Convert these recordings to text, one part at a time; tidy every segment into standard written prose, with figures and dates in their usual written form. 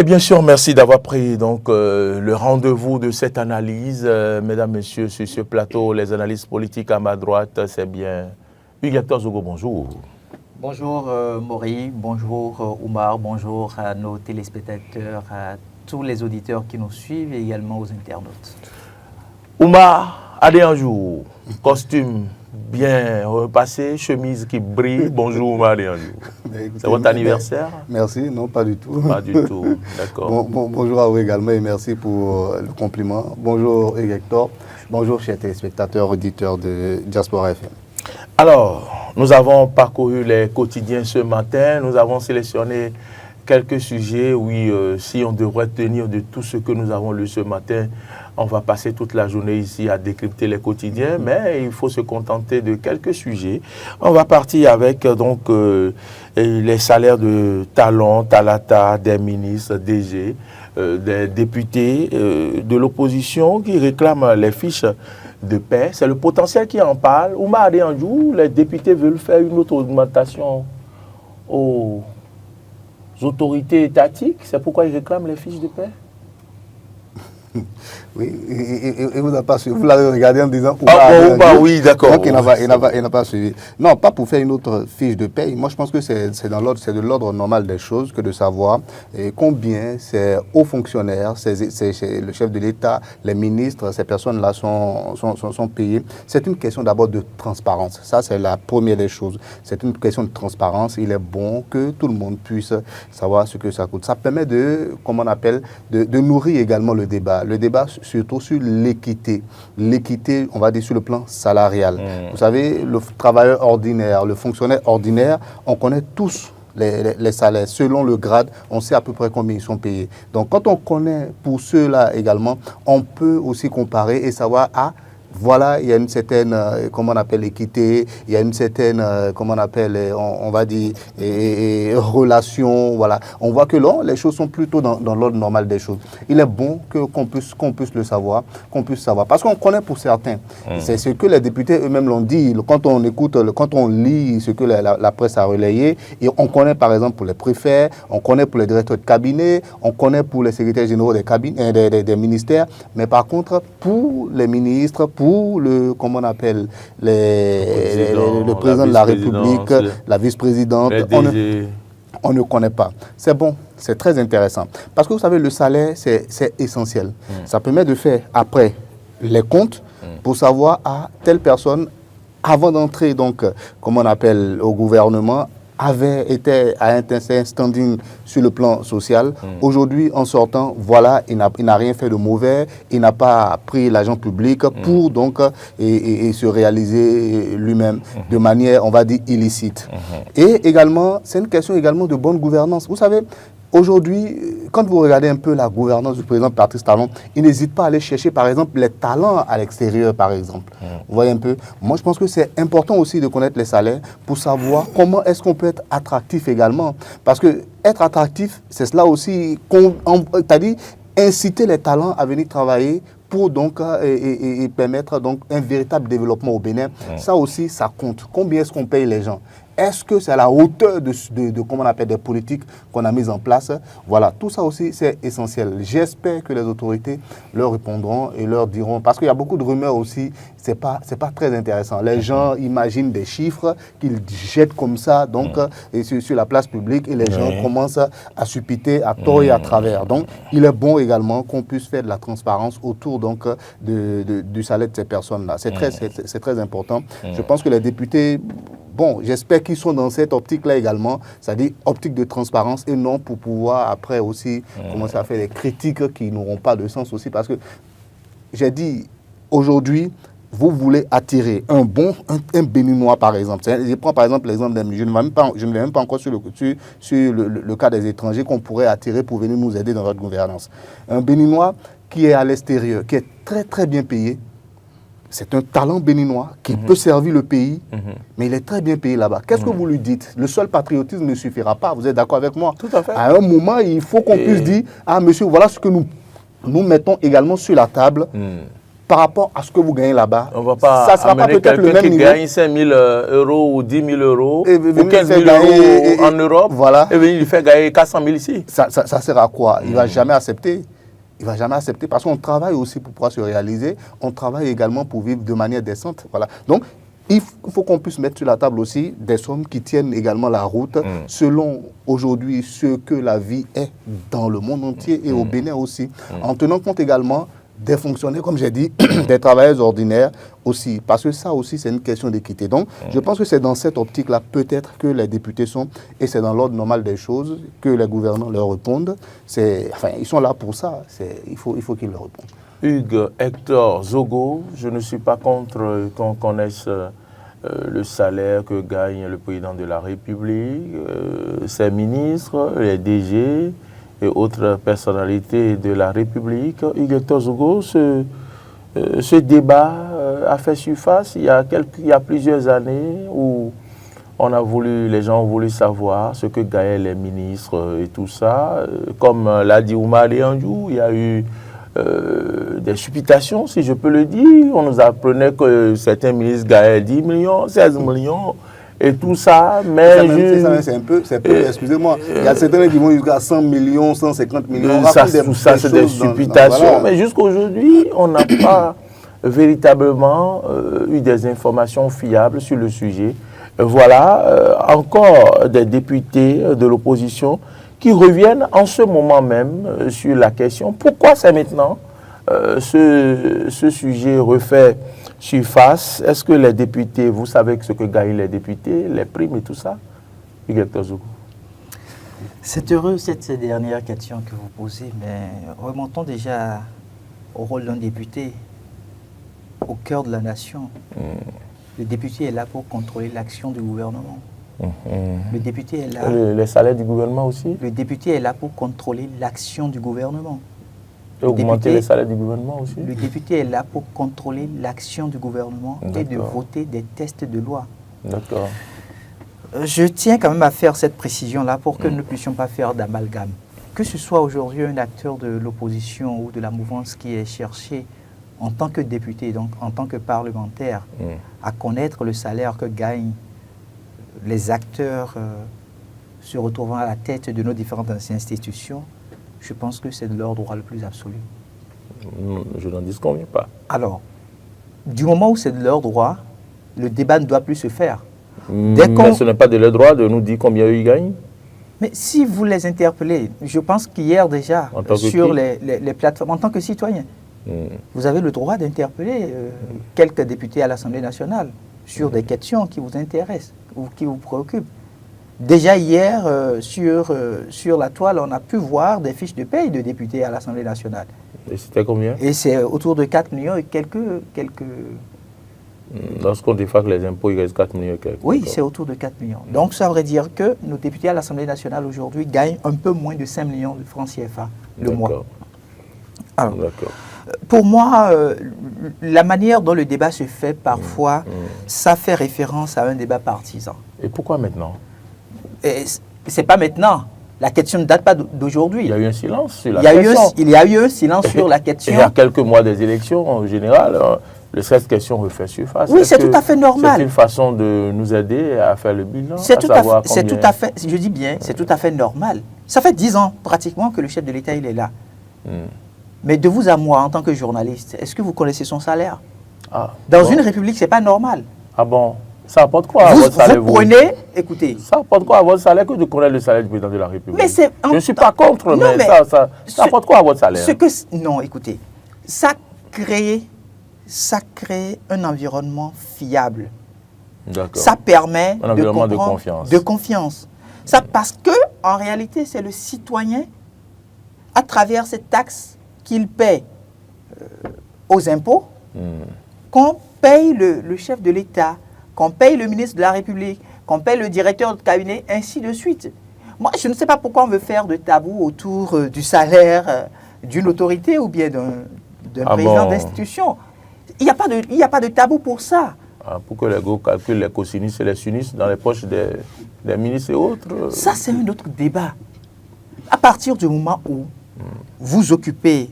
Et bien sûr, merci d'avoir pris donc le rendez-vous de cette analyse. Mesdames, Messieurs, sur ce plateau, les analystes politiques à ma droite, c'est bien Hugues Zogo, bonjour. Bonjour Maury, bonjour Oumar, bonjour à nos téléspectateurs, à tous les auditeurs qui nous suivent et également aux internautes. Oumar, allez un jour, costume bien repassé, chemise qui brille. Bonjour Oumar, allez un jour. C'est votre anniversaire? Merci, non, pas du tout. Pas du tout, d'accord. Bonjour à vous également et merci pour le compliment. Bonjour Hector, bonjour chers téléspectateurs, auditeurs de Diaspora FM. Alors, nous avons parcouru les quotidiens ce matin, nous avons sélectionné quelques sujets. Oui, si on devrait tenir de tout ce que nous avons lu ce matin, on va passer toute la journée ici à décrypter les quotidiens, mais il faut se contenter de quelques sujets. On va partir avec donc les salaires de talons, talata, des ministres, DG, des députés de l'opposition qui réclament les fiches de paix. C'est le potentiel qui en parle. Oumar Adéanjou, les députés veulent faire une autre augmentation aux autorités étatiques. C'est pourquoi ils réclament les fiches de paix. Oui, et vous n'avez pas suivi. Vous l'avez regardé en disant oui, d'accord. Donc il n'a pas suivi. Non, pas pour faire une autre fiche de paye. Moi, je pense que c'est de l'ordre normal des choses que de savoir combien ces hauts fonctionnaires, le chef de l'État, les ministres, ces personnes-là sont payés. C'est une question d'abord de transparence. Ça, c'est la première des choses. C'est une question de transparence. Il est bon que tout le monde puisse savoir ce que ça coûte. Ça permet de, comment on appelle, de nourrir également le débat. Le débat surtout sur l'équité. L'équité, on va dire, sur le plan salarial. Vous savez, le travailleur ordinaire, le fonctionnaire ordinaire, on connaît tous les salaires. Selon le grade, on sait à peu près combien ils sont payés. Donc, quand on connaît pour ceux-là également, on peut aussi comparer et savoir, voilà, il y a une certaine, comment on appelle, équité, il y a une certaine, comment on appelle, on va dire, relation, voilà. On voit que là, les choses sont plutôt dans l'ordre normal des choses. Il est bon qu'on puisse le savoir, qu'on puisse savoir. Parce qu'on connaît pour certains. C'est ce que les députés eux-mêmes l'ont dit. Quand on écoute, quand on lit ce que la presse a relayé, et on connaît par exemple pour les préfets, on connaît pour les directeurs de cabinet, on connaît pour les secrétaires généraux des ministères, mais par contre, pour les ministres, pour comment on appelle, le président de la République, la vice-présidente, on ne connaît pas. C'est bon, c'est très intéressant. Parce que vous savez, le salaire, c'est essentiel. Ça permet de faire après les comptes pour savoir telle personne, avant d'entrer, donc, comme on appelle, au gouvernement, avait été à un standing sur le plan social. Aujourd'hui, en sortant, voilà, il n'a rien fait de mauvais, il n'a pas pris l'argent public pour donc et se réaliser lui-même de manière, on va dire, illicite. Et également, c'est une question également de bonne gouvernance. Vous savez, aujourd'hui, quand vous regardez un peu la gouvernance du président Patrice Talon, il n'hésite pas à aller chercher, par exemple, les talents à l'extérieur, par exemple. Vous voyez un peu? Moi, je pense que c'est important aussi de connaître les salaires pour savoir comment est-ce qu'on peut être attractif également. Parce que être attractif, c'est cela aussi, c'est-à-dire inciter les talents à venir travailler pour donc et permettre donc un véritable développement au Bénin. Ça aussi, ça compte. Combien est-ce qu'on paye les gens? Est-ce que c'est à la hauteur de comment on appelle, des politiques qu'on a mises en place? Voilà, tout ça aussi, c'est essentiel. J'espère que les autorités leur répondront et leur diront, parce qu'il y a beaucoup de rumeurs aussi, c'est pas très intéressant. Les gens imaginent des chiffres qu'ils jettent comme ça, donc, et sur la place publique, et les gens commencent à suppiter à tort et à travers. Donc, il est bon également qu'on puisse faire de la transparence autour donc, du salaire de ces personnes-là. C'est très important. Je pense que les députés... Bon, j'espère qu'ils sont dans cette optique-là également, c'est-à-dire optique de transparence et non pour pouvoir après aussi commencer à faire des critiques qui n'auront pas de sens aussi. Parce que j'ai dit, aujourd'hui, vous voulez attirer un Béninois par exemple. Je prends par exemple l'exemple d'un... Je ne vais même pas encore sur le cas des étrangers qu'on pourrait attirer pour venir nous aider dans notre gouvernance. Un Béninois qui est à l'extérieur, qui est très très bien payé. C'est un talent béninois qui peut servir le pays, mais il est très bien payé là-bas. Qu'est-ce que vous lui dites? Le seul patriotisme ne suffira pas. Vous êtes d'accord avec moi? Tout à fait. À un moment, il faut qu'on puisse dire, monsieur, voilà ce que nous mettons également sur la table. par rapport à ce que vous gagnez là-bas, On ne va pas ça sera pas amener peut-être le quelqu'un même qui niveau. gagne 5 000 euros ou 10 000 euros Et ou venir 15 faire 000 euros gagner- en Europe voilà. et venir lui faire gagner 400 000 ici. Ça sert à quoi? Il ne va jamais accepter. Il ne va jamais accepter parce qu'on travaille aussi pour pouvoir se réaliser. On travaille également pour vivre de manière décente. Voilà. Donc, il faut qu'on puisse mettre sur la table aussi des sommes qui tiennent également la route selon aujourd'hui ce que la vie est dans le monde entier et au Bénin aussi. En tenant compte également des fonctionnaires, comme j'ai dit, des travailleurs ordinaires aussi, parce que ça aussi c'est une question d'équité. Donc je pense que c'est dans cette optique-là peut-être que les députés sont, et c'est dans l'ordre normal des choses, que les gouvernants leur répondent. Enfin, ils sont là pour ça, il faut qu'ils leur répondent. Hugues Hector Zogo, je ne suis pas contre qu'on connaisse le salaire que gagne le président de la République, ses ministres, les DG et autres personnalités de la République. Hugues Hector Zogo, ce débat a fait surface il y a plusieurs années où les gens ont voulu savoir ce que gagnaient les ministres et tout ça. Comme l'a dit Oumar Léandjou, il y a eu des supputations, si je peux le dire. On nous apprenait que certains ministres gagnaient 10 millions, 16 millions et tout ça. Mais c'est peu, excusez-moi. Il y a certains qui vont jusqu'à 100 millions, 150 millions. Tout ça, c'est des supputations. Voilà. Mais jusqu'à aujourd'hui, on n'a pas véritablement eu des informations fiables sur le sujet. Voilà encore des députés de l'opposition qui reviennent en ce moment même sur la question. Pourquoi c'est maintenant ce sujet refait surface? Est-ce que les députés, vous savez ce que gagnent les députés, les primes et tout ça? C'est heureux cette dernière question que vous posez, mais remontons déjà au rôle d'un député au cœur de la nation. Le député est là pour contrôler l'action du gouvernement. Le député est là. Les salaires du gouvernement aussi? Le député est là pour contrôler l'action du gouvernement. Et augmenter les salaires du gouvernement aussi? Le député est là pour contrôler l'action du gouvernement et de voter des textes de loi. D'accord. Je tiens quand même à faire cette précision-là pour que nous ne puissions pas faire d'amalgame. Que ce soit aujourd'hui un acteur de l'opposition ou de la mouvance qui est cherché en tant que député, donc en tant que parlementaire, à connaître le salaire que gagnent les acteurs se retrouvant à la tête de nos différentes institutions, je pense que c'est de leur droit le plus absolu. Je n'en disconviens pas. Alors, du moment où c'est de leur droit, le débat ne doit plus se faire. Mais ce n'est pas de leur droit de nous dire combien ils gagnent? Mais si vous les interpellez, je pense qu'hier déjà, sur les plateformes, en tant que citoyen, vous avez le droit d'interpeller quelques députés à l'Assemblée nationale sur des questions qui vous intéressent ou qui vous préoccupent. Déjà hier, sur la toile, on a pu voir des fiches de paye de députés à l'Assemblée nationale. Et c'était combien? Et c'est autour de 4 millions et quelques... Lorsqu'on défraque les impôts, il reste 4 millions et quelques. Oui, c'est autour de 4 millions. Donc ça voudrait dire que nos députés à l'Assemblée nationale aujourd'hui gagnent un peu moins de 5 millions de francs CFA le mois. Alors, pour moi, la manière dont le débat se fait parfois, ça fait référence à un débat partisan. Et pourquoi maintenant? C'est pas maintenant. La question ne date pas d'aujourd'hui. Il y a eu un silence sur la question. Il y a eu un silence sur la question. Il y a quelques mois des élections, en général, cette question refait surface. Oui, c'est tout à fait normal. C'est une façon de nous aider à faire le bilan. C'est tout à fait, je dis bien, c'est tout à fait normal. Ça fait 10 ans pratiquement que le chef de l'État il est là. Mais de vous à moi, en tant que journaliste, est-ce que vous connaissez son salaire? Dans une république, c'est pas normal. Ah bon? Ça apporte quoi à votre salaire? Vous prenez, écoutez. Ça apporte quoi à votre salaire que de connaître le salaire du président de la République? Mais je ne suis pas contre, mais ça apporte quoi à votre salaire? Non, écoutez, ça crée un environnement fiable. Ça permet un environnement de confiance. De confiance. Ça parce que, en réalité, c'est le citoyen, à travers cette taxe qu'il paie aux impôts, qu'on paye le chef de l'État, qu'on paye le ministre de la République, qu'on paye le directeur de cabinet, ainsi de suite. Moi, je ne sais pas pourquoi on veut faire de tabou autour du salaire d'une autorité ou bien d'un président d'institution. Il n'y a pas de tabou pour ça. Pour que les gros calculent les cosinus et les sinus dans les poches des ministres et autres. Ça, c'est un autre débat. À partir du moment où vous occupez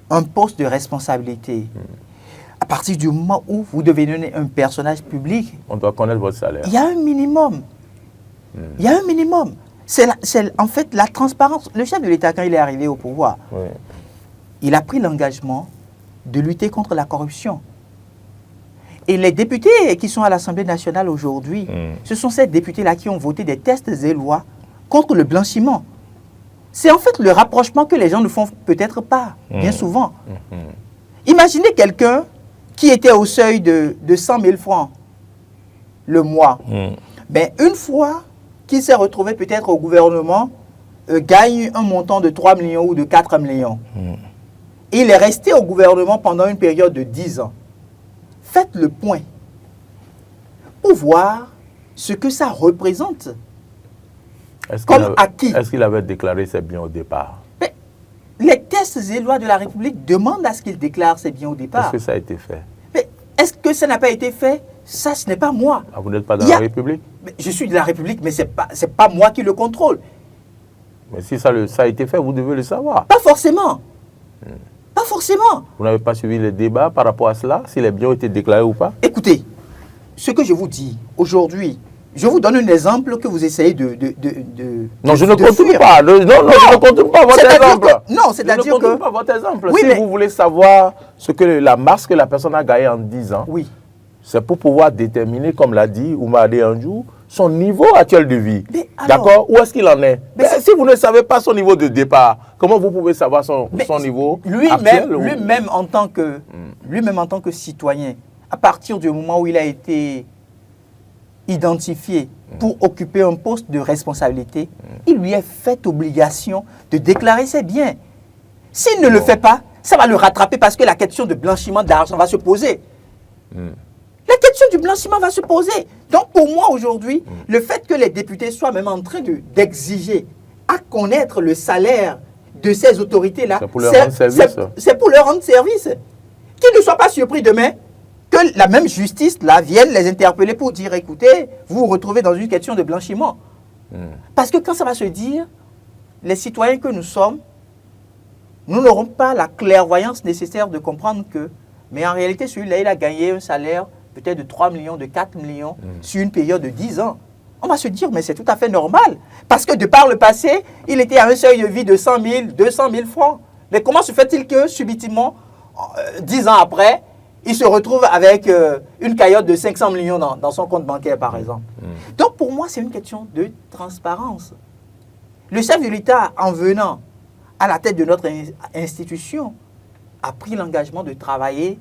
un poste de responsabilité À partir du moment où vous devenez un personnage public, On doit connaître votre salaire. il y a un minimum. Il y a un minimum. C'est en fait la transparence. Le chef de l'État, quand il est arrivé au pouvoir, Oui. il a pris l'engagement de lutter contre la corruption. Et les députés qui sont à l'Assemblée nationale aujourd'hui, ce sont ces députés-là qui ont voté des tests et lois contre le blanchiment. C'est en fait le rapprochement que les gens ne font peut-être pas, bien souvent. Imaginez quelqu'un qui était au seuil de 100 000 francs le mois. Ben, une fois qu'il s'est retrouvé peut-être au gouvernement, gagne un montant de 3 millions ou de 4 millions. Il est resté au gouvernement pendant une période de 10 ans. Faites le point pour voir ce que ça représente. Comme acquis. Est-ce qu'il avait déclaré ses biens au départ? Mais les tests et lois de la République demandent à ce qu'il déclare ses biens au départ. Est-ce que ça a été fait? Mais est-ce que ça n'a pas été fait? Ça, ce n'est pas moi. Ah, vous n'êtes pas dans la République? Mais je suis de la République, mais ce n'est pas moi qui le contrôle. Mais si ça a été fait, vous devez le savoir. Pas forcément. Pas forcément. Vous n'avez pas suivi les débats par rapport à cela, si les biens ont été déclarés ou pas? Écoutez, ce que je vous dis aujourd'hui, je vous donne un exemple que vous essayez de Non, je ne de contourne fuir. pas. Non, je ne contourne pas votre C'est-à-dire exemple. que- non, c'est-à-dire Je ne contourne que- pas votre exemple. Oui, si mais- vous voulez savoir ce que la masse que la personne a gagnée en 10 ans, Oui. c'est pour pouvoir déterminer, comme l'a dit Oumar Anjou, son niveau actuel de vie. Mais alors- D'accord? Où est-ce qu'il en est? Mais Si vous ne savez pas son niveau de départ, comment vous pouvez savoir son Mais niveau lui-même, actuel ou- lui-même en tant que citoyen, à partir du moment où il a été identifié pour occuper un poste de responsabilité, il lui est fait obligation de déclarer ses biens. S'il ne le fait pas, ça va le rattraper parce que la question de blanchiment d'argent va se poser. La question du blanchiment va se poser. Donc pour moi aujourd'hui, le fait que les députés soient même en train d'exiger à connaître le salaire de ces autorités-là, C'est pour leur rendre service. c'est pour leur rendre service. Qu'ils ne soient pas surpris demain que la même justice là vienne les interpeller pour dire écoutez, vous vous retrouvez dans une question de blanchiment. Parce que quand ça va se dire, les citoyens que nous sommes, nous n'aurons pas la clairvoyance nécessaire de comprendre que, mais en réalité, celui-là, il a gagné un salaire peut-être de 3 millions, de 4 millions sur une période de 10 ans. On va se dire, mais c'est tout à fait normal. Parce que de par le passé, il était à un seuil de vie de 100 000, 200 000 francs. Mais comment se fait-il que, subitement, 10 ans après, il se retrouve avec une cagnotte de 500 millions dans son compte bancaire, par exemple? Donc, pour moi, c'est une question de transparence. Le chef de l'État, en venant à la tête de notre institution, a pris l'engagement de travailler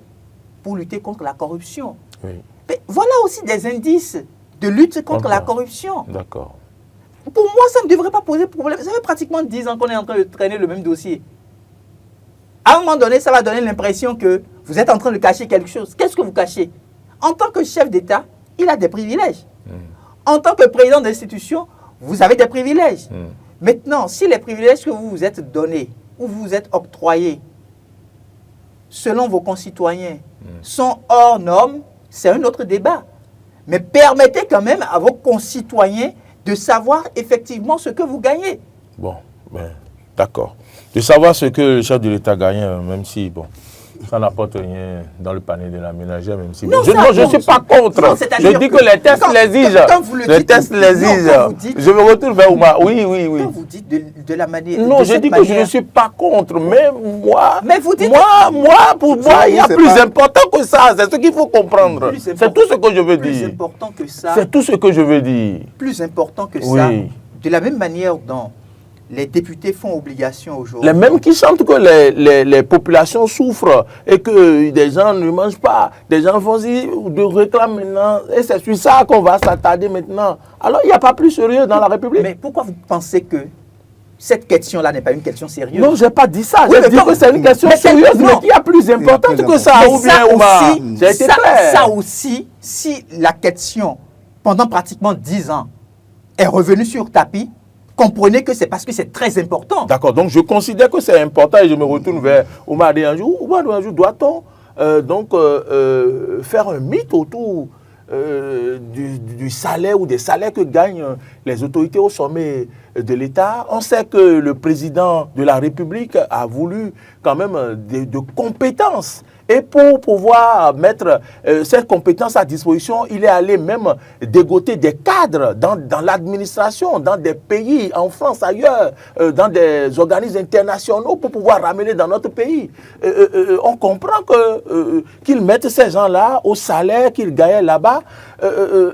pour lutter contre la corruption. Oui. Mais voilà aussi des indices de lutte contre la corruption. D'accord. Pour moi, ça ne devrait pas poser problème. Ça fait pratiquement 10 ans qu'on est en train de traîner le même dossier. À un moment donné, ça va donner l'impression que vous êtes en train de cacher quelque chose. Qu'est-ce que vous cachez? En tant que chef d'État, il a des privilèges. En tant que président d'institution, vous avez des privilèges. Maintenant, si les privilèges que vous vous êtes donnés ou vous vous êtes octroyés selon vos concitoyens sont hors normes, c'est un autre débat. Mais permettez quand même à vos concitoyens de savoir effectivement ce que vous gagnez. Bon, ben, d'accord. De savoir ce que le chef de l'État gagne, même si, bon, ça n'apporte rien dans le panier de la ménagère, même si... Non, je ne suis pas contre. Non, Je dis que les tests l'exigent. quand vous le Les dites- tests non, l'exigent. quand vous dites- Je me retourne vers Oumar. Oui. Quand vous dites de la manière... Non, de je cette dis que je ne manière- suis pas contre, mais moi, Mais vous dites- pour moi, il y a c'est plus pas- important que ça. C'est ce qu'il faut comprendre. Plus C'est important- tout ce que je veux plus dire. important que ça, C'est tout ce que je veux dire. plus important que Oui. ça, de la même manière dont les députés font obligation aujourd'hui. Les mêmes qui chantent que les populations souffrent et que des gens ne mangent pas. Des gens font de réclament maintenant. Et c'est sur ça qu'on va s'attarder maintenant. Alors, il n'y a pas plus sérieux dans la République. Mais pourquoi vous pensez que cette question-là n'est pas une question sérieuse? Non, je n'ai pas dit ça. Oui, J'ai mais dit non, que c'est une question mais sérieuse, non. mais qui est plus importante plus que ça. Mais Ou bien, ça Oumar, aussi, j'ai été clair. ça aussi, si la question, pendant pratiquement 10 ans, est revenue sur tapis, comprenez que c'est parce que c'est très important. D'accord, donc je considère que c'est important et je me retourne vers Oumar Anjou. Oumar Anjou, doit-on faire un mythe autour du salaire ou des salaires que gagnent les autorités au sommet de l'État. On sait que le président de la République a voulu quand même de compétences. Et pour pouvoir mettre cette compétence à disposition, il est allé même dégoter des cadres dans l'administration, dans des pays, en France, ailleurs, dans des organismes internationaux pour pouvoir ramener dans notre pays. On comprend qu'ils mettent ces gens-là au salaire qu'ils gagnaient là-bas,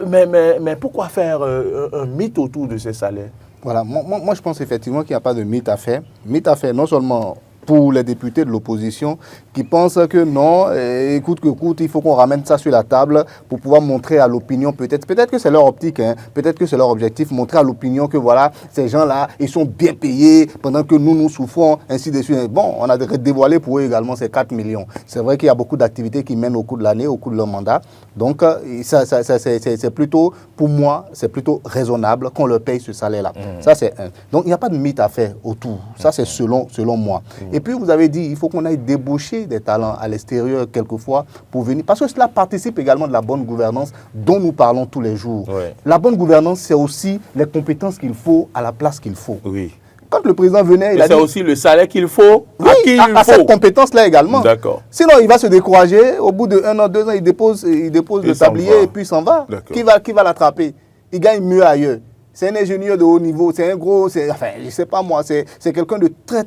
mais pourquoi faire un mythe autour de ces salaires? Voilà, moi je pense effectivement qu'il n'y a pas de mythe à faire. Mythe à faire non seulement pour les députés de l'opposition qui pensent que non, écoute que coûte, il faut qu'on ramène ça sur la table pour pouvoir montrer à l'opinion, peut-être que c'est leur optique, hein, peut-être que c'est leur objectif, montrer à l'opinion que voilà, ces gens-là, ils sont bien payés pendant que nous souffrons, ainsi de suite. Bon, on a dévoilé pour eux également ces 4 millions. C'est vrai qu'il y a beaucoup d'activités qui mènent au cours de l'année, au cours de leur mandat. Donc, c'est plutôt, pour moi, c'est plutôt raisonnable qu'on leur paye ce salaire-là. Ça, c'est un. Donc, il n'y a pas de mythe à faire autour. Ça, c'est selon moi. Et puis, vous avez dit, il faut qu'on aille débaucher des talents à l'extérieur quelquefois pour venir. Parce que cela participe également de la bonne gouvernance dont nous parlons tous les jours. Ouais. La bonne gouvernance, c'est aussi les compétences qu'il faut à la place qu'il faut. Oui. Quand le président venait, il a dit... C'est aussi le salaire qu'il faut, oui, à qui il faut. cette compétence-là également. D'accord. Sinon, il va se décourager. Au bout de 1 an, 2 ans, il dépose le tablier et puis il s'en va. Qui va l'attraper? Il gagne mieux ailleurs. C'est un ingénieur de haut niveau, c'est un gros, enfin, je ne sais pas moi, c'est quelqu'un de très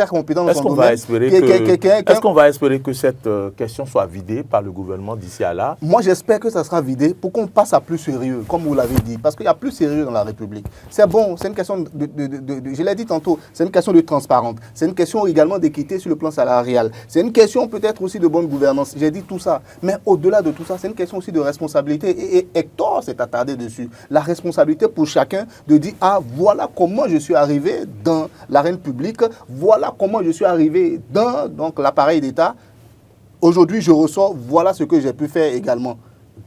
compétent dans son domaine. Est-ce qu'on va espérer que cette question soit vidée par le gouvernement d'ici à là? Moi, j'espère que ça sera vidé pour qu'on passe à plus sérieux, comme vous l'avez dit, parce qu'il y a plus sérieux dans la République. C'est bon, c'est une question je l'ai dit tantôt, c'est une question de transparence, c'est une question également d'équité sur le plan salarial, c'est une question peut-être aussi de bonne gouvernance, j'ai dit tout ça, mais au-delà de tout ça, c'est une question aussi de responsabilité, et Hector s'est attardé dessus, la responsabilité pour chacun de dire, ah, voilà comment je suis arrivé dans l'arène publique, voilà comment je suis arrivé dans l'appareil d'État. Aujourd'hui, je ressors, voilà ce que j'ai pu faire également,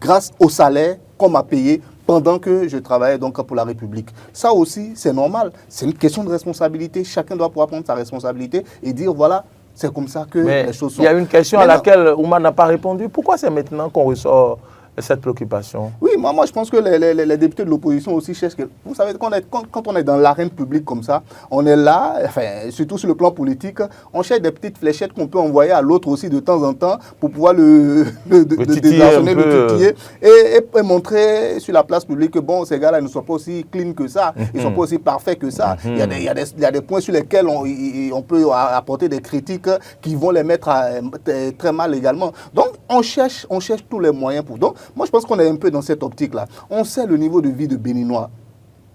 grâce au salaire qu'on m'a payé pendant que je travaillais donc pour la République. Ça aussi, c'est normal. C'est une question de responsabilité. Chacun doit pouvoir prendre sa responsabilité et dire, voilà, c'est comme ça que les choses sont. Il y a une question à laquelle Oumar n'a pas répondu. Pourquoi c'est maintenant qu'on ressort cette préoccupation? Oui, moi je pense que les députés de l'opposition aussi cherchent... Vous savez, quand on est dans l'arène publique comme ça, on est là, enfin, surtout sur le plan politique, on cherche des petites fléchettes qu'on peut envoyer à l'autre aussi de temps en temps pour pouvoir le désarçonner, le titiller et montrer sur la place publique que bon, ces gars-là ne sont pas aussi clean que ça, ils ne sont pas aussi parfaits que ça. Il y a des points sur lesquels on peut apporter des critiques qui vont les mettre très mal également. Donc, on cherche tous les moyens pour... Donc, moi, je pense qu'on est un peu dans cette optique-là. On sait le niveau de vie de Béninois.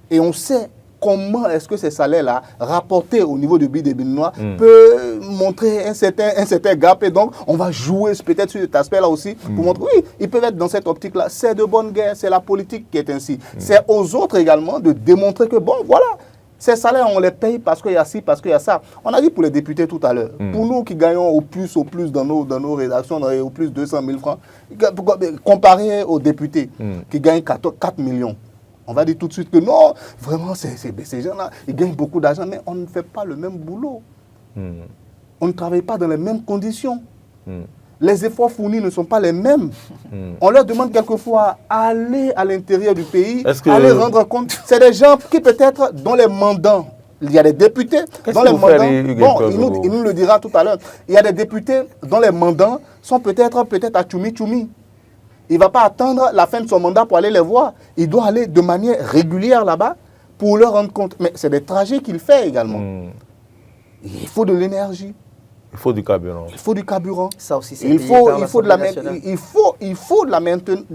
Et on sait comment est-ce que ces salaires-là, rapportés au niveau de vie des Béninois, peut montrer un certain gap. Et donc, on va jouer peut-être sur cet aspect-là aussi pour montrer, oui, ils peuvent être dans cette optique-là. C'est de bonne guerre, c'est la politique qui est ainsi. C'est aux autres également de démontrer que, bon, voilà, ces salaires, on les paye parce qu'il y a ci, parce qu'il y a ça. On a dit pour les députés tout à l'heure. Pour nous qui gagnons au plus dans nos rédactions, au plus 200 000 francs, comparé aux députés qui gagnent 4 millions. On va dire tout de suite que non, vraiment, ces gens-là, ils gagnent beaucoup d'argent, mais on ne fait pas le même boulot. On ne travaille pas dans les mêmes conditions. Les efforts fournis ne sont pas les mêmes. On leur demande quelquefois aller à l'intérieur du pays, aller rendre compte. C'est des gens qui peut-être, dont les mandants, il y a des députés dont les mandants, bon, il nous le dira tout à l'heure, il y a des députés dont les mandants sont peut-être à Tchoumi. Il ne va pas attendre la fin de son mandat pour aller les voir. Il doit aller de manière régulière là-bas pour leur rendre compte. Mais c'est des trajets qu'il fait également. Il faut de l'énergie. Il faut du carburant. Il faut du carburant. Ça aussi, c'est il faut de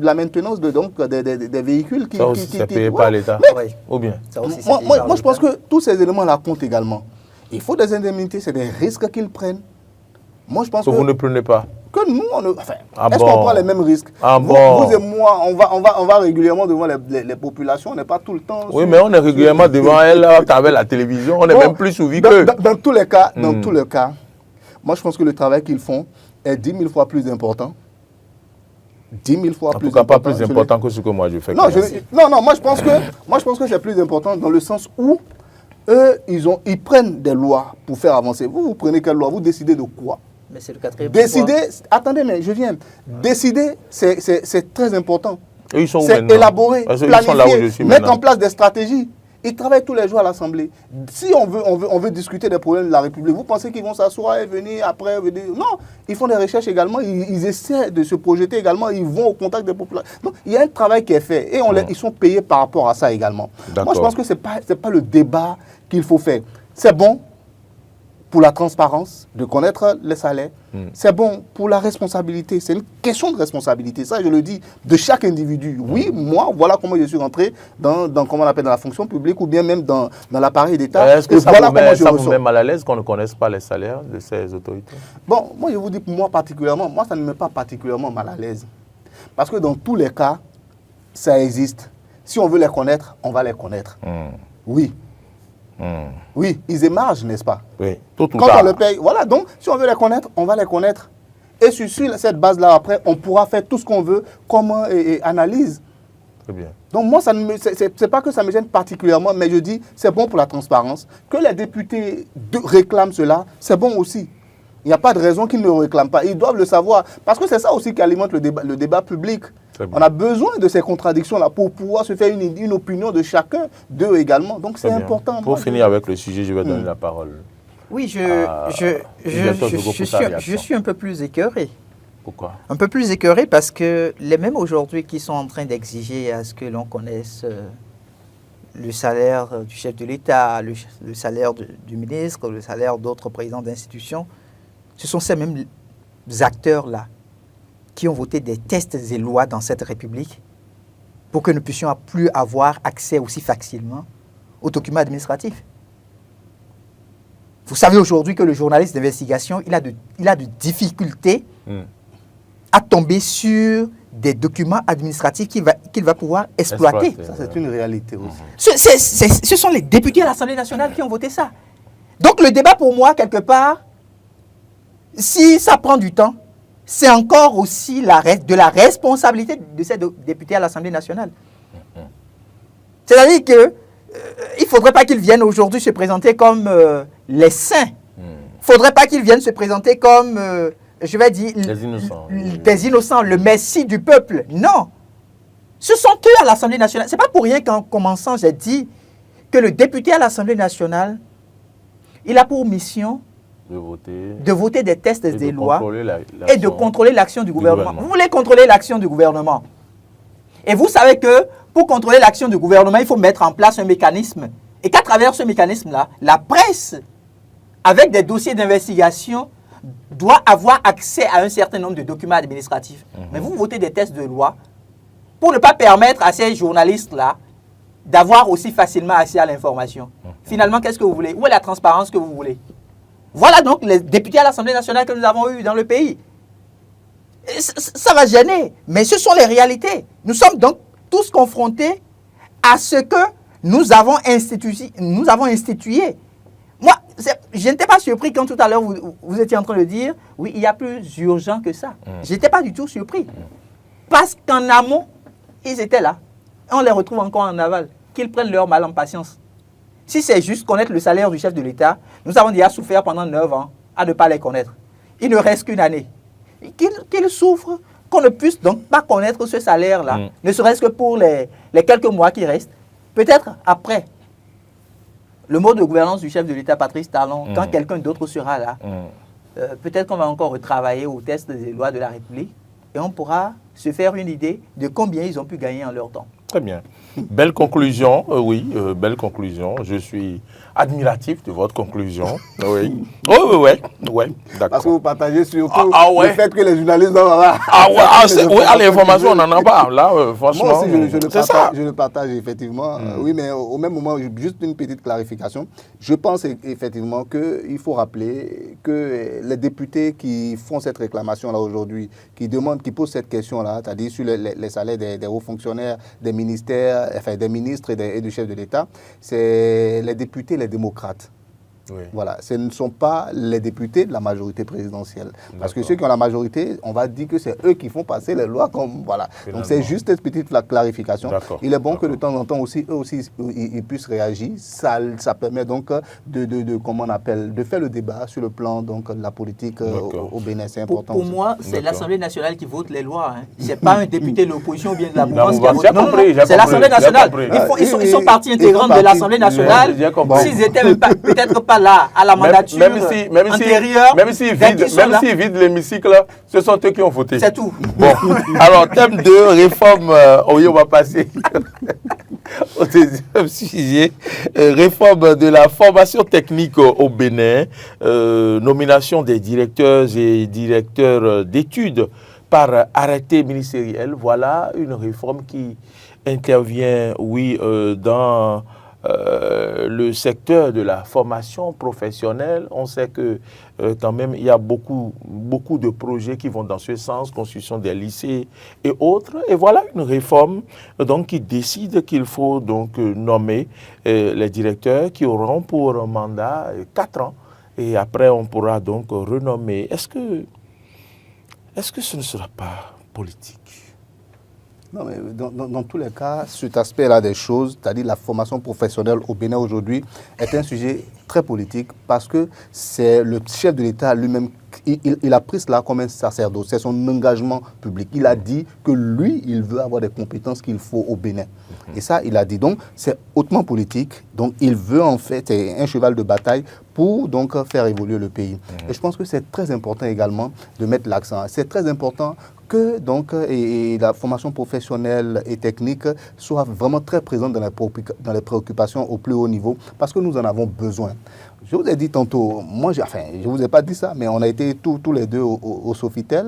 la maintenance des véhicules qui... Ça aussi, c'est payé par l'État. Ou bien ça aussi, moi, je pense que tous ces éléments-là comptent également. Il faut des indemnités, c'est des risques qu'ils prennent. Moi, je pense que... vous ne prenez pas. Que nous, est-ce qu'on prend les mêmes risques? Vous et moi, on va régulièrement devant les populations, on n'est pas tout le temps... Oui, mais on est régulièrement devant elle, à travers la télévision, on est même plus suivi qu'eux. Dans tous les cas, moi, je pense que le travail qu'ils font est 10 000 fois plus important. 10 000 fois plus important. En tout cas, pas plus important que ce que moi je fais. Non, moi, je pense que c'est plus important dans le sens où eux, ils prennent des lois pour faire avancer. Vous prenez quelle loi? Vous décidez de quoi? Mais c'est le quatrième décider, attendez, mais je viens. Décider, c'est très important. Et ils sont où C'est maintenant? élaborer, Parce qu'ils sont là où je planifier, suis mettre maintenant. en place des stratégies. Ils travaillent tous les jours à l'Assemblée. Si on veut discuter des problèmes de la République, vous pensez qu'ils vont s'asseoir et venir après venir? Non, ils font des recherches également, ils essaient de se projeter également, ils vont au contact des populations. Donc, il y a un travail qui est fait et ils sont payés par rapport à ça également. Moi, je pense que ce n'est pas le débat qu'il faut faire. C'est bon pour la transparence, de connaître les salaires. C'est bon pour la responsabilité. C'est une question de responsabilité. Ça, je le dis, de chaque individu. Oui, moi, voilà comment je suis rentré dans comment on appelle, dans la fonction publique ou bien même dans l'appareil d'État. Est-ce que ça vous met mal à l'aise qu'on ne connaisse pas les salaires de ces autorités? Bon, moi, je vous dis, pour moi particulièrement, moi, ça ne me met pas particulièrement mal à l'aise. Parce que dans tous les cas, ça existe. Si on veut les connaître, on va les connaître. Oui. Oui, ils émargent, n'est-ce pas? Oui, tout ou quand tard. on le paye. Voilà, donc, si on veut les connaître, on va les connaître. Et sur cette base-là, après, on pourra faire tout ce qu'on veut comme analyse. Très bien. Donc, moi, c'est pas que ça me gêne particulièrement, mais je dis, c'est bon pour la transparence. Que les députés réclament cela, c'est bon aussi. Il n'y a pas de raison qu'ils ne le réclament pas. Ils doivent le savoir. Parce que c'est ça aussi qui alimente le débat public. On a besoin de ces contradictions-là pour pouvoir se faire une opinion de chacun d'eux également. Donc c'est important. Pour finir avec le sujet, je vais donner la parole. Oui, je suis un peu plus écœuré. Pourquoi? Un peu plus écœuré parce que les mêmes aujourd'hui qui sont en train d'exiger à ce que l'on connaisse le salaire du chef de l'État, le salaire du ministre, le salaire d'autres présidents d'institutions, ce sont ces mêmes acteurs-là qui ont voté des tests et lois dans cette République pour que nous puissions plus avoir accès aussi facilement aux documents administratifs. Vous savez aujourd'hui que le journaliste d'investigation, il a de difficultés à tomber sur des documents administratifs qu'il va pouvoir exploiter. Ça, c'est une réalité aussi. Ce sont les députés à l'Assemblée nationale qui ont voté ça. Donc le débat pour moi, quelque part, si ça prend du temps, c'est encore aussi de la responsabilité de ces députés à l'Assemblée nationale. C'est-à-dire qu'il ne faudrait pas qu'ils viennent aujourd'hui se présenter comme les saints. Il ne faudrait pas qu'ils viennent se présenter comme, je vais dire, des innocents, le messie du peuple. Non. Ce sont eux à l'Assemblée nationale. Ce n'est pas pour rien qu'en commençant, j'ai dit que le député à l'Assemblée nationale, il a pour mission de voter des tests et des lois et de contrôler l'action du gouvernement. Vous voulez contrôler l'action du gouvernement. Et vous savez que pour contrôler l'action du gouvernement, il faut mettre en place un mécanisme. Et qu'à travers ce mécanisme-là, la presse, avec des dossiers d'investigation, doit avoir accès à un certain nombre de documents administratifs. Mais vous votez des tests de loi pour ne pas permettre à ces journalistes-là d'avoir aussi facilement accès à l'information. Finalement, qu'est-ce que vous voulez? Où est la transparence que vous voulez? Voilà donc les députés à l'Assemblée nationale que nous avons eus dans le pays. Ça va gêner, mais ce sont les réalités. Nous sommes donc tous confrontés à ce que nous avons institué. Moi, je n'étais pas surpris quand tout à l'heure vous étiez en train de dire, oui, il y a plus urgent que ça. Je n'étais pas du tout surpris. Parce qu'en amont, ils étaient là. On les retrouve encore en aval. Qu'ils prennent leur mal en patience. Si c'est juste connaître le salaire du chef de l'État, nous avons déjà souffert pendant 9 ans à ne pas les connaître. Il ne reste qu'une année. Qu'ils souffrent, qu'on ne puisse donc pas connaître ce salaire-là, ne serait-ce que pour les quelques mois qui restent. Peut-être après le mode de gouvernance du chef de l'État, Patrice Talon, quand quelqu'un d'autre sera là, peut-être qu'on va encore retravailler au test des lois de la République et on pourra se faire une idée de combien ils ont pu gagner en leur temps. Très bien. Belle conclusion, oui, belle conclusion. Je suis admiratif de votre conclusion. Oui. Oui, d'accord. Parce que vous partagez surtout ouais. le fait que les journalistes doivent avoir... l'information, on n'en a pas. Là, franchement, moi aussi, je le partage effectivement. Oui, mais au même moment, juste une petite clarification. Je pense effectivement qu'il faut rappeler que les députés qui font cette réclamation-là aujourd'hui, qui posent cette question-là, c'est-à-dire sur les salaires des hauts fonctionnaires, des ministères, enfin des ministres et du chef de l'État, c'est les députés, les démocrates. Oui. Voilà, ce ne sont pas les députés de la majorité présidentielle. Parce que D'accord. ceux qui ont la majorité, on va dire que c'est eux qui font passer les lois comme... Voilà. Finalement. Donc c'est juste cette petite clarification. D'accord. Il est bon que de temps en temps aussi, eux aussi, ils puissent réagir. Ça permet donc comment on appelle, de faire le débat sur le plan donc, de la politique au Bénin. C'est important Pour aussi. moi, c'est D'accord. l'Assemblée nationale qui vote les lois. Hein. Ce n'est pas un député de l'opposition ou bien de la La mouvance qui a mouvance, voté. j'ai Non, non, compris, j'ai c'est l'Assemblée compris, j'ai nationale. compris. Ils sont partie intégrante de l'Assemblée nationale. j'ai compris. S'ils étaient peut-être pas là à la mandature antérieure, même s'ils dès qu'ils sont là, vident l'hémicycle, ce sont eux qui ont voté. c'est tout. Bon, alors thème 2, réforme, oui, on va passer au deuxième sujet, réforme de la formation technique au Bénin, nomination des directeurs et directeurs d'études par arrêté ministériel. Voilà une réforme qui intervient, oui, dans le secteur de la formation professionnelle. On sait que quand même, il y a beaucoup de projets qui vont dans ce sens, construction des lycées et autres. Et voilà une réforme donc, qui décide qu'il faut donc nommer les directeurs qui auront pour un mandat 4 ans. Et après, on pourra donc renommer. Est-ce que ce ne sera pas politique? Non, mais dans tous les cas, cet aspect-là des choses, c'est-à-dire la formation professionnelle au Bénin aujourd'hui, est un sujet très politique parce que c'est le chef de l'État lui-même, il a pris cela comme un sacerdoce, c'est son engagement public. Il a dit que lui, il veut avoir des compétences qu'il faut au Bénin. Et ça, il a dit. Donc, c'est hautement politique. Donc, il veut en fait un cheval de bataille pour donc faire évoluer le pays. Et je pense que c'est très important également de mettre l'accent. C'est très important que donc, et la formation professionnelle et technique soit vraiment très présente dans les préoccupations au plus haut niveau parce que nous en avons besoin. Je vous ai dit tantôt, moi, je ne vous ai pas dit ça, mais on a été tous les deux au Sofitel,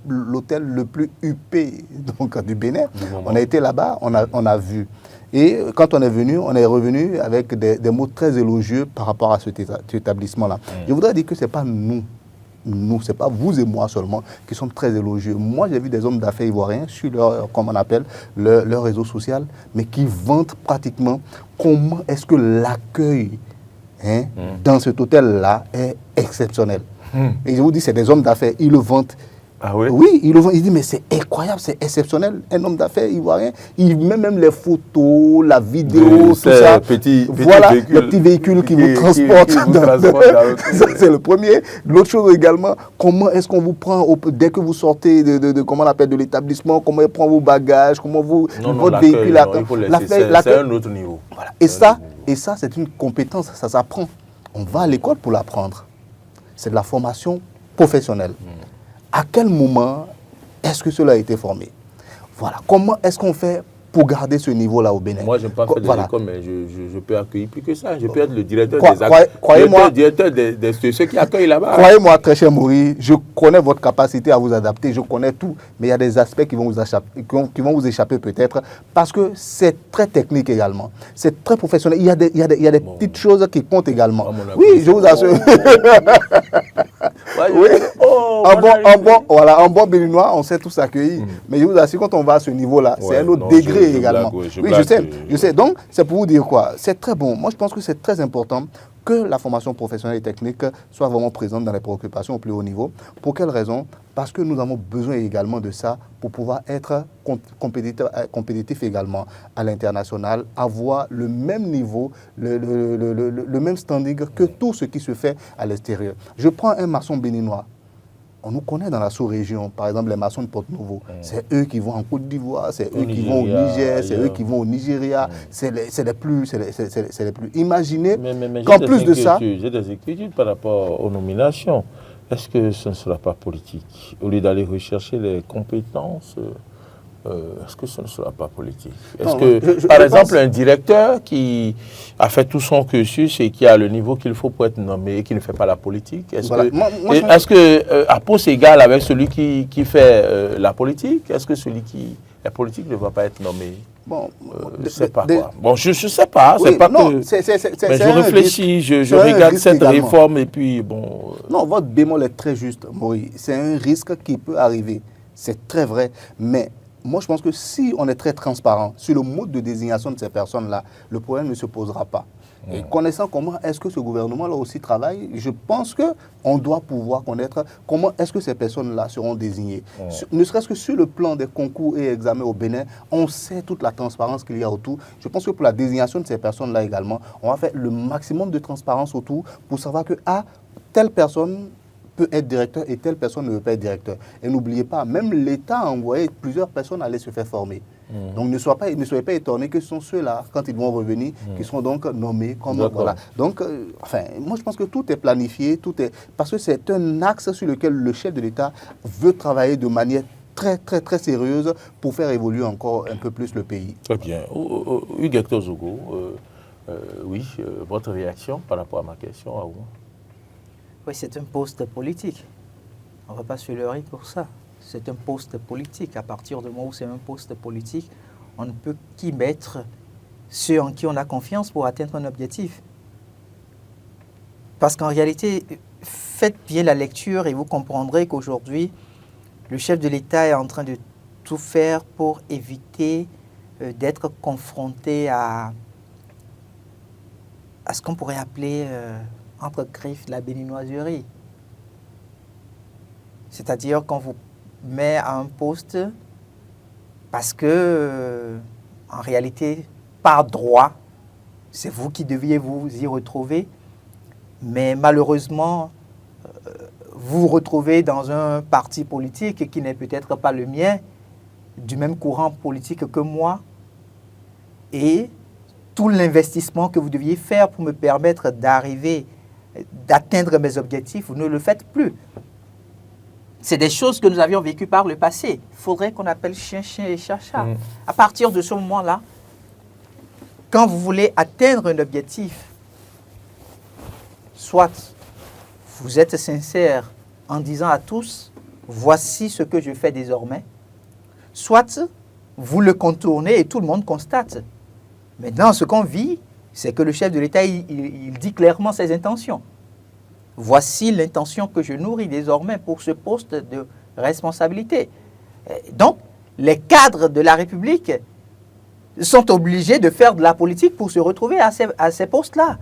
l'hôtel le plus huppé donc, du Bénin. On a été là-bas, on a vu. Et quand on est venu, on est revenu avec des mots très élogieux par rapport à cet établissement-là. Je voudrais dire que ce n'est pas nous, ce n'est pas vous et moi seulement qui sommes très élogieux. Moi, j'ai vu des hommes d'affaires ivoiriens sur leur, comme on appelle, leur réseau social, mais qui vantent pratiquement comment est-ce que l'accueil dans cet hôtel-là est exceptionnel. Et je vous dis, c'est des hommes d'affaires, ils le vantent. Ah oui? Oui, il dit, mais c'est incroyable, c'est exceptionnel. Un homme d'affaires ivoirien, il met même les photos, la vidéo, tout ça. Voilà, les petits véhicules qui vous transportent. Ça, c'est le premier. L'autre chose également, comment est-ce qu'on vous prend dès que vous sortez comment on appelle, de l'établissement, comment il prend vos bagages, comment votre véhicule attend. C'est un autre niveau. Voilà. Et ça, c'est une compétence, ça s'apprend. On va à l'école pour l'apprendre. C'est de la formation professionnelle. À quel moment est-ce que cela a été formé? Voilà. Comment est-ce qu'on fait pour garder ce niveau-là au Bénin? Moi, je n'aime pas faire de l'école, mais je peux accueillir plus que ça. Je peux être le directeur directeur de ceux qui accueillent là-bas. Croyez-moi, très cher Maurice, je connais votre capacité à vous adapter, je connais tout, mais il y a des aspects qui vont vous échapper peut-être, parce que c'est très technique également. C'est très professionnel. Il y a des petites choses qui comptent également. Oui, je vous assure. Oui. En bon béninois, on sait tous accueillir. Mais je vous assure, quand on va à ce niveau-là, c'est un autre degré également. Je sais. Donc, c'est pour vous dire quoi? C'est très bon. Moi, je pense que c'est très important que la formation professionnelle et technique soit vraiment présente dans les préoccupations au plus haut niveau. Pour quelle raison? Parce que nous avons besoin également de ça pour pouvoir être compétitif également à l'international, avoir le même niveau, le même standing que tout ce qui se fait à l'extérieur. Je prends un maçon béninois. On nous connaît dans la sous-région, par exemple les maçons de Porte-Nouveau. C'est eux qui vont en Côte d'Ivoire, c'est eux qui vont au Niger, c'est eux qui vont au Nigeria. C'est les plus imaginez qu'en plus de ça... J'ai des inquiétudes par rapport aux nominations. Est-ce que ce ne sera pas politique? Au lieu d'aller rechercher les compétences, est-ce que ce ne sera pas politique? Est-ce que, par exemple, un directeur qui a fait tout son cursus et qui a le niveau qu'il faut pour être nommé et qui ne fait pas la politique, est-ce que à pose égale avec celui qui fait la politique, est-ce que celui qui est politique ne va pas être nommé? Bon, je ne sais pas quoi. Bon, je ne sais pas. Oui, pas non, mais je réfléchis, je regarde cette réforme et puis bon... Non, votre bémol est très juste, Maurice. C'est un risque qui peut arriver. C'est très vrai. Mais moi, je pense que si on est très transparent sur le mode de désignation de ces personnes-là, le problème ne se posera pas. Et connaissant comment est-ce que ce gouvernement-là aussi travaille, je pense qu'on doit pouvoir connaître comment est-ce que ces personnes-là seront désignées. Ne serait-ce que sur le plan des concours et examens au Bénin, on sait toute la transparence qu'il y a autour. Je pense que pour la désignation de ces personnes-là également, on va faire le maximum de transparence autour pour savoir que, telle personne peut être directeur et telle personne ne veut pas être directeur. Et n'oubliez pas, même l'État a envoyé plusieurs personnes aller se faire former. Donc ne soyez pas étonnés que ce sont ceux-là, quand ils vont revenir, qui seront donc nommés comme... Voilà. Donc, moi je pense que tout est planifié, parce que c'est un axe sur lequel le chef de l'État veut travailler de manière très, très, très sérieuse pour faire évoluer encore un peu plus le pays. Très bien. Hugues Hector Zogo, votre réaction par rapport à ma question à vous? Oui, c'est un poste politique. On ne va pas se leurrer pour ça. C'est un poste politique. À partir du moment où c'est un poste politique, on ne peut qu'y mettre ceux en qui on a confiance pour atteindre un objectif. Parce qu'en réalité, faites bien la lecture et vous comprendrez qu'aujourd'hui, le chef de l'État est en train de tout faire pour éviter d'être confronté à ce qu'on pourrait appeler, entre griffes, la béninoiserie. C'est-à-dire qu'on vous met à un poste parce que, en réalité, par droit, c'est vous qui deviez vous y retrouver, mais malheureusement, vous vous retrouvez dans un parti politique qui n'est peut-être pas le mien, du même courant politique que moi, et tout l'investissement que vous deviez faire pour me permettre d'atteindre mes objectifs, vous ne le faites plus. C'est des choses que nous avions vécues par le passé. Il faudrait qu'on appelle chien, chien et chat, chat. À partir de ce moment-là, quand vous voulez atteindre un objectif, soit vous êtes sincère en disant à tous, voici ce que je fais désormais, soit vous le contournez et tout le monde constate. Maintenant, ce qu'on vit, c'est que le chef de l'État, il dit clairement ses intentions. Voici l'intention que je nourris désormais pour ce poste de responsabilité. Donc, les cadres de la République sont obligés de faire de la politique pour se retrouver à ces postes-là.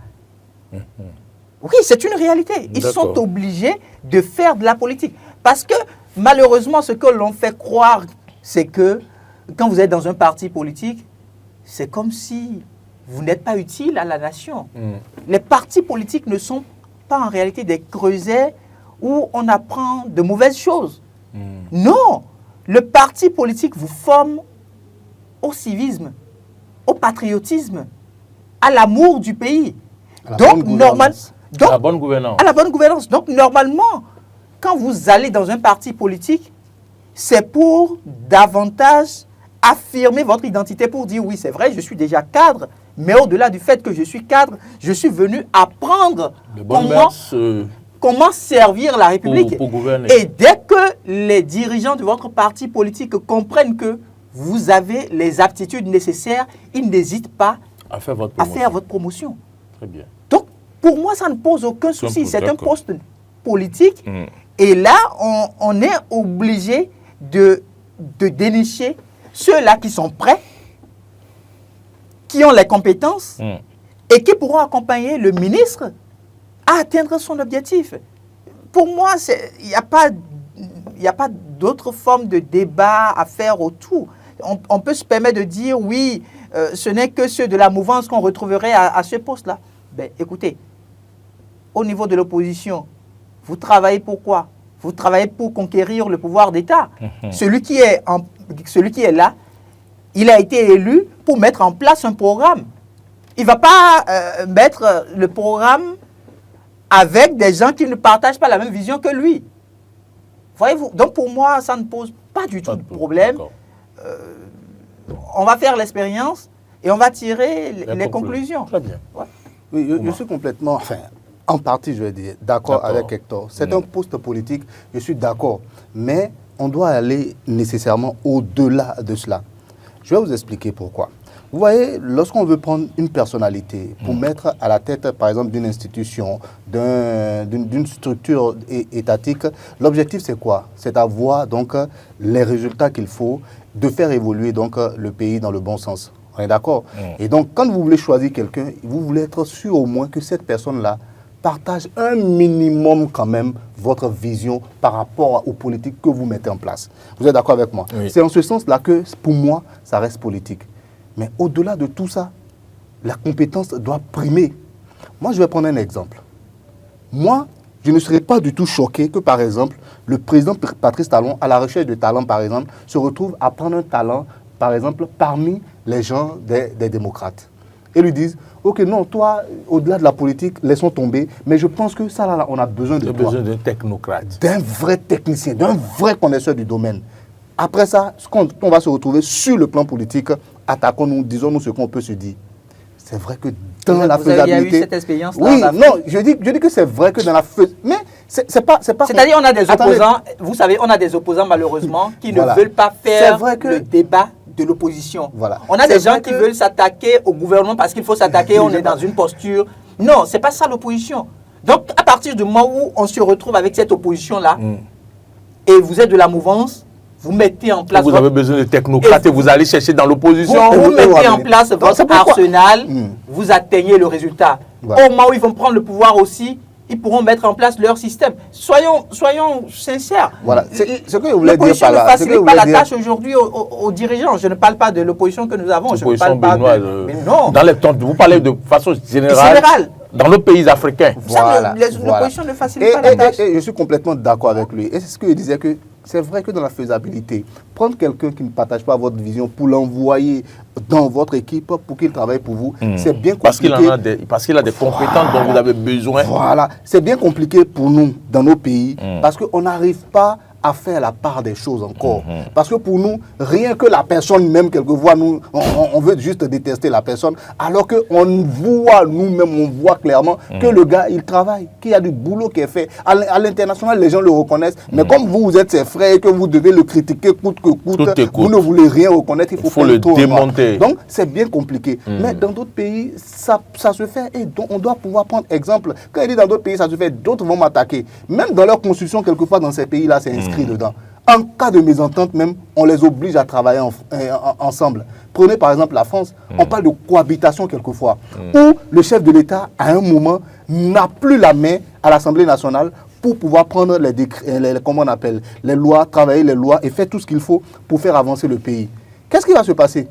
Oui, c'est une réalité. Ils sont obligés de faire de la politique. Parce que, malheureusement, ce que l'on fait croire, c'est que quand vous êtes dans un parti politique, c'est comme si vous n'êtes pas utile à la nation. Les partis politiques ne sont pas en réalité des creusets où on apprend de mauvaises choses. Non, le parti politique vous forme au civisme, au patriotisme, à l'amour du pays. Donc, à la bonne gouvernance. À la bonne gouvernance. Donc, normalement, quand vous allez dans un parti politique, c'est pour davantage affirmer votre identité, pour dire, oui, c'est vrai, je suis déjà cadre, mais au-delà du fait que je suis cadre, je suis venu apprendre comment servir la République. Pour gouverner. Et dès que les dirigeants de votre parti politique comprennent que vous avez les aptitudes nécessaires, ils n'hésitent pas à faire votre promotion. Très bien. Donc, pour moi, ça ne pose aucun souci. C'est un poste politique. Et là, on est obligé de dénicher ceux-là qui sont prêts, qui ont les compétences et qui pourront accompagner le ministre à atteindre son objectif. Pour moi, il n'y a pas d'autre forme de débat à faire autour. On peut se permettre de dire, oui, ce n'est que ceux de la mouvance qu'on retrouverait à ce poste-là. Ben, écoutez, au niveau de l'opposition, vous travaillez pour quoi? Vous travaillez pour conquérir le pouvoir d'État. Celui qui est là, il a été élu pour mettre en place un programme. Il ne va pas mettre le programme avec des gens qui ne partagent pas la même vision que lui. Voyez-vous? Donc pour moi, ça ne pose pas du tout de problème. On va faire l'expérience et on va tirer les conclusions. Très bien. Ouais. Oui, je suis complètement, en partie, je vais dire, d'accord avec Hector. C'est un poste politique, je suis d'accord. Mais on doit aller nécessairement au-delà de cela. Je vais vous expliquer pourquoi. Vous voyez, lorsqu'on veut prendre une personnalité pour mettre à la tête, par exemple, d'une institution, d'une structure étatique, l'objectif, c'est quoi? C'est d'avoir donc les résultats qu'il faut, de faire évoluer donc le pays dans le bon sens. On est d'accord? Et donc, quand vous voulez choisir quelqu'un, vous voulez être sûr au moins que cette personne-là partage un minimum quand même votre vision par rapport aux politiques que vous mettez en place. Vous êtes d'accord avec moi? Oui. C'est en ce sens-là que, pour moi, ça reste politique. Mais au-delà de tout ça, la compétence doit primer. Moi, je vais prendre un exemple. Moi, je ne serais pas du tout choqué que, par exemple, le président Patrice Talon, à la recherche de talent, par exemple, se retrouve à prendre un talent, par exemple, parmi les gens des démocrates. Et lui disent, ok, non, toi, au-delà de la politique, laissons tomber, mais je pense que ça, là, on a besoin de toi. On a besoin d'un technocrate. D'un vrai technicien, d'un vrai connaisseur du domaine. Après ça, quand on va se retrouver sur le plan politique, attaquons-nous, disons-nous ce qu'on peut se dire. C'est vrai que dans la faisabilité... Il y a eu cette expérience-là? Oui, non, je dis que c'est vrai que dans la faisabilité... Mais c'est pas... C'est-à-dire on a des opposants, vous savez, on a des opposants malheureusement qui ne veulent pas faire le débat de l'opposition. Voilà. On a des gens qui veulent s'attaquer au gouvernement parce qu'il faut s'attaquer, on est dans une posture... Non, c'est pas ça l'opposition. Donc, à partir du moment où on se retrouve avec cette opposition-là, et vous êtes de la mouvance, vous mettez en place... Vous avez besoin de technocrates et vous allez chercher dans l'opposition. Vous mettez en place votre arsenal, vous atteignez le résultat. Voilà. Au moment où ils vont prendre le pouvoir aussi, ils pourront mettre en place leur système. Soyons sincères. Voilà. Ce que je voulais dire L'opposition par ne là... facilite pas la tâche aujourd'hui aux dirigeants. Je ne parle pas de l'opposition que nous avons. Je ne parle pas de... Mais non. Dans les temps, vous parlez de façon générale. Dans nos pays africains. Voilà. L'opposition ne facilite pas la tâche. Et je suis complètement d'accord avec lui. Et c'est ce que je disais que c'est vrai que dans la faisabilité, prendre quelqu'un qui ne partage pas votre vision pour l'envoyer dans votre équipe pour qu'il travaille pour vous, c'est bien compliqué. Parce qu'il a des compétences dont vous avez besoin. Voilà, c'est bien compliqué pour nous dans nos pays parce qu'on n'arrive pas à faire la part des choses encore. Parce que pour nous, rien que la personne même, quelquefois, nous, on veut juste détester la personne, alors qu'on voit, nous-mêmes, on voit clairement que le gars, il travaille, qu'il y a du boulot qui est fait. À l'international, les gens le reconnaissent, mais comme vous êtes ses frères et que vous devez le critiquer coûte que coûte, vous ne voulez rien reconnaître, il faut le démonter. Donc, c'est bien compliqué. Mais dans d'autres pays, ça se fait et donc, on doit pouvoir prendre exemple. Quand il dit dans d'autres pays, ça se fait, d'autres vont m'attaquer. Même dans leur constitution, quelquefois, dans ces pays-là, c'est inscrit dedans. En cas de mésentente même, on les oblige à travailler ensemble. Prenez par exemple la France, on parle de cohabitation quelquefois, où le chef de l'État, à un moment, n'a plus la main à l'Assemblée nationale pour pouvoir prendre comment on appelle, les lois, travailler les lois et faire tout ce qu'il faut pour faire avancer le pays. Qu'est-ce qui va se passer?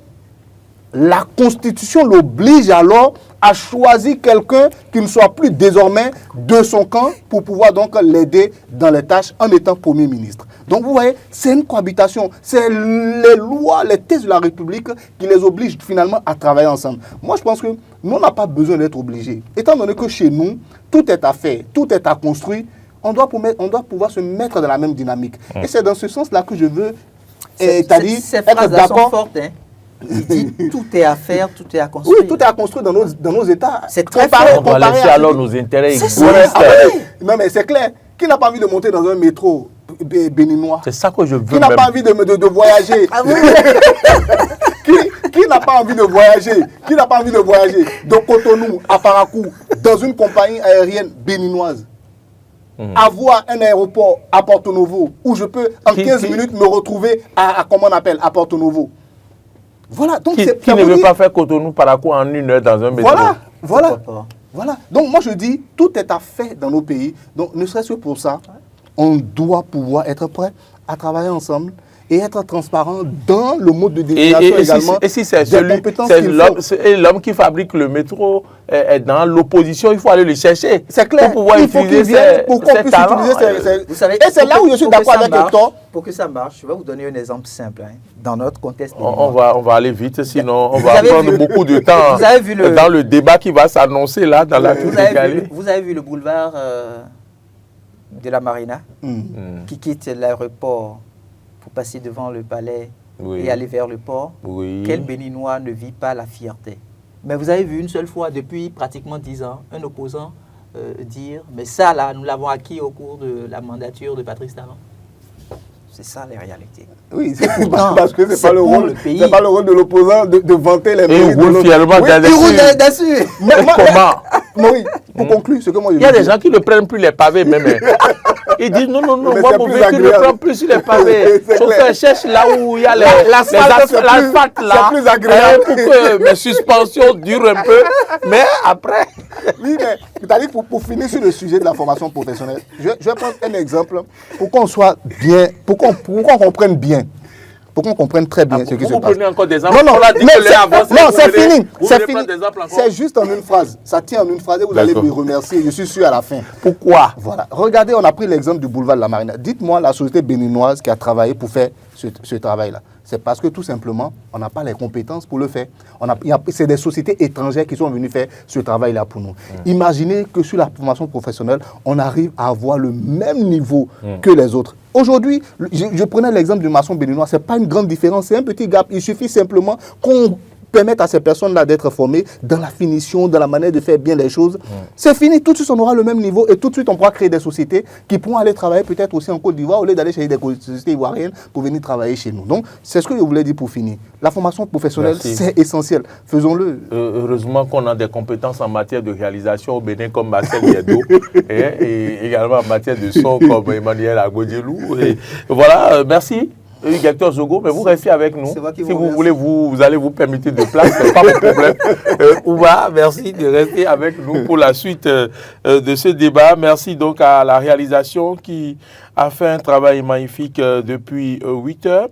La Constitution l'oblige alors à choisir quelqu'un qui ne soit plus désormais de son camp pour pouvoir donc l'aider dans les tâches en étant Premier ministre. Donc vous voyez, c'est une cohabitation. C'est les lois, les thèses de la République qui les obligent finalement à travailler ensemble. Moi je pense que nous on n'a pas besoin d'être obligés. Étant donné que chez nous, tout est à faire, tout est à construire, on doit pouvoir se mettre dans la même dynamique. Et c'est dans ce sens-là que je veux être d'accord. Il dit tout est à faire, tout est à construire. Oui, tout est à construire dans nos États. C'est très fort. On doit laisser alors nos intérêts égoïstes. Non mais c'est clair. Qui n'a pas envie de monter dans un métro béninois? C'est ça que je veux. Qui n'a pas envie de voyager? Qui n'a pas envie de voyager? Qui n'a pas envie de voyager de Cotonou à Parakou dans une compagnie aérienne béninoise? Avoir un aéroport à Porto Novo où je peux en 15 minutes me retrouver à comment on appelle, à Porto Novo. Voilà, donc qui ne veut pas faire Cotonou Parakou en 1 heure dans un métro? Voilà. Donc moi je dis, tout est à faire dans nos pays. Donc ne serait-ce que pour ça, on doit pouvoir être prêt à travailler ensemble et être transparent dans le mode de désignation également. Et si c'est l'homme qui fabrique le métro est dans l'opposition, il faut aller le chercher. C'est clair. Pour pouvoir utiliser ses talents. Vous savez, et c'est là où je suis d'accord avec Hector. Pour que ça marche, je vais vous donner un exemple simple. Dans notre contexte, on va aller vite, sinon on va prendre beaucoup de temps dans le débat qui va s'annoncer là dans la Tour de Galé. Vous avez vu le boulevard de la Marina qui quitte l'aéroport pour passer devant le palais et aller vers le port. Quel Béninois ne vit pas la fierté? Mais vous avez vu une seule fois, depuis pratiquement 10 ans, un opposant dire « Mais ça, là, nous l'avons acquis au cours de la mandature de Patrice Talon. » C'est ça, les réalités. Oui, parce que c'est pas le rôle de l'opposant de vanter les mérites. Et roule fièrement dessus. Comment? Oui, pour conclure, ce que moi je il y a des gens qui ne prennent plus les pavés même. Ils disent non, non, non, Mais moi c'est mon plus véhicule ne agréable. prend plus sur les pavés. C'est Chauffeur, clair. cherche là où il y a L'asphalte, c'est plus- l'asphalte là. c'est plus agréable. Pour que mes suspensions durent un peu. Mais après. Oui, mais c'est-à-dire pour finir sur le sujet de la formation professionnelle, je vais prendre un exemple pour qu'on soit bien, pour qu'on comprenne bien. Pour qu'on comprenne très bien ce qui se Vous passe. prenez encore des exemples. Non, non, On l'a dit mais que les avancées, non, vous c'est venez- fini. vous C'est venez fini. prendre des exemples encore. C'est juste en une phrase. Ça tient en une phrase et vous allez D'accord. me remercier. Je suis sûr à la fin. Pourquoi? Voilà. Regardez, on a pris l'exemple du boulevard de la Marina. Dites-moi la société béninoise qui a travaillé pour faire ce travail-là. C'est parce que tout simplement, on n'a pas les compétences pour le faire. C'est des sociétés étrangères qui sont venues faire ce travail-là pour nous. Imaginez que sur la formation professionnelle, on arrive à avoir le même niveau que les autres. Aujourd'hui, je prenais l'exemple du maçon béninois, ce n'est pas une grande différence, c'est un petit gap. Il suffit simplement qu'on permettre à ces personnes-là d'être formées dans la finition, dans la manière de faire bien les choses. C'est fini, tout de suite on aura le même niveau et tout de suite on pourra créer des sociétés qui pourront aller travailler peut-être aussi en Côte d'Ivoire au lieu d'aller chercher des sociétés ivoiriennes pour venir travailler chez nous. Donc c'est ce que je voulais dire pour finir. La formation professionnelle, Merci. c'est essentiel. Faisons-le. Heureusement qu'on a des compétences en matière de réalisation au Bénin comme Marcel Diado et également en matière de son comme Emmanuel Agodjelou. Et voilà, merci. Directeur Zogo, mais vous restez avec nous. C'est moi qui Si vous vous remercie. voulez, vous allez vous permettre de place, ce n'est pas mon problème. Ouba, merci de rester avec nous pour la suite de ce débat. Merci donc à la réalisation qui a fait un travail magnifique depuis 8 heures.